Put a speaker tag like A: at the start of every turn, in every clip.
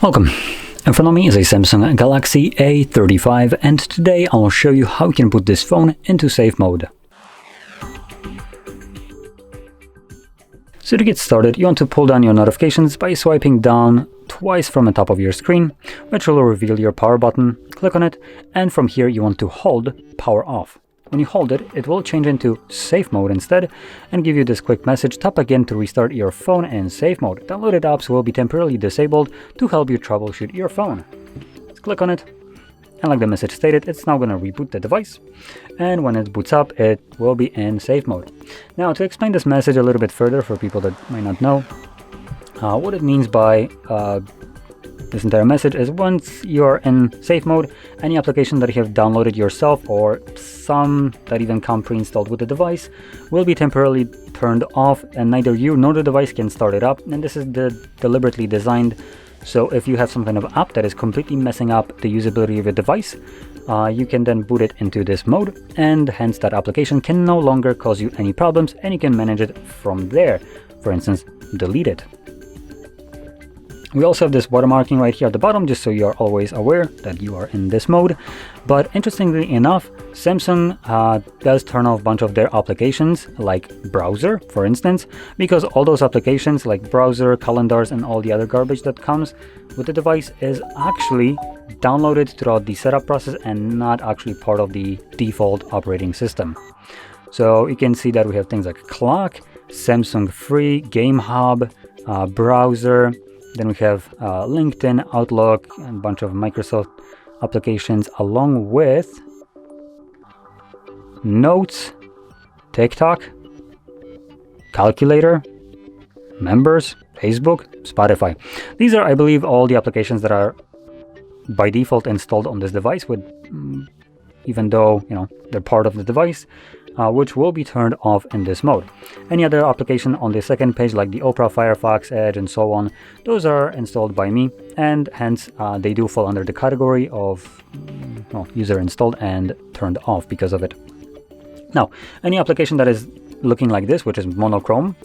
A: Welcome. In front of me is a Samsung Galaxy A35 and today I'll show you how you can put this phone into safe mode. So to get started, you want to pull down your notifications by swiping down twice from the top of your screen, which will reveal your power button. Click on it, and from here you want to hold power off. When you hold it, it will change into safe mode instead and give you this quick message: tap again to restart your phone in safe mode. Downloaded apps will be temporarily disabled to help you troubleshoot your phone. Let's click on it, and like the message stated, it's now going to reboot the device, and when it boots up, it will be in safe mode. Now, to explain this message a little bit further for people that might not know, what it means by this entire message is once you are in safe mode, any application that you have downloaded yourself or some that even come pre-installed with the device will be temporarily turned off, and neither you nor the device can start it up. And this is deliberately designed, so if you have some kind of app that is completely messing up the usability of your device, you can then boot it into this mode, and hence that application can no longer cause you any problems, and you can manage it from there. For instance, delete it. We also have this watermarking right here at the bottom, just so you are always aware that you are in this mode. But interestingly enough, Samsung does turn off a bunch of their applications, like browser, for instance, because all those applications like browser, calendars, and all the other garbage that comes with the device is actually downloaded throughout the setup process and not actually part of the default operating system. So you can see that we have things like Clock, Samsung Free, Game Hub, browser. Then we have LinkedIn, Outlook, and a bunch of Microsoft applications, along with Notes, TikTok, Calculator, Members, Facebook, Spotify. These are, I believe, all the applications that are by default installed on this device, with even though they're part of the device, which will be turned off in this mode. Any other application on the second page, like the Opera, Firefox, Edge, and so on, those are installed by me, and hence they do fall under the category of user installed and turned off because of it. Now, any application that is looking like this, which is monochrome,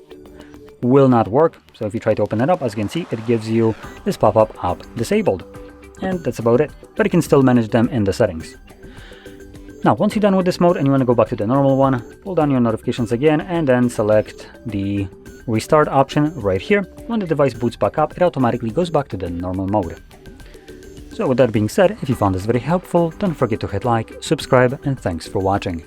A: will not work. So if you try to open it up, as you can see, it gives you this pop-up app disabled, and that's about it. But you can still manage them in the settings. Now, once you're done with this mode and you want to go back to the normal one, pull down your notifications again and then select the restart option right here. When the device boots back up, it automatically goes back to the normal mode. So with that being said, if you found this very helpful, don't forget to hit like, subscribe, and thanks for watching.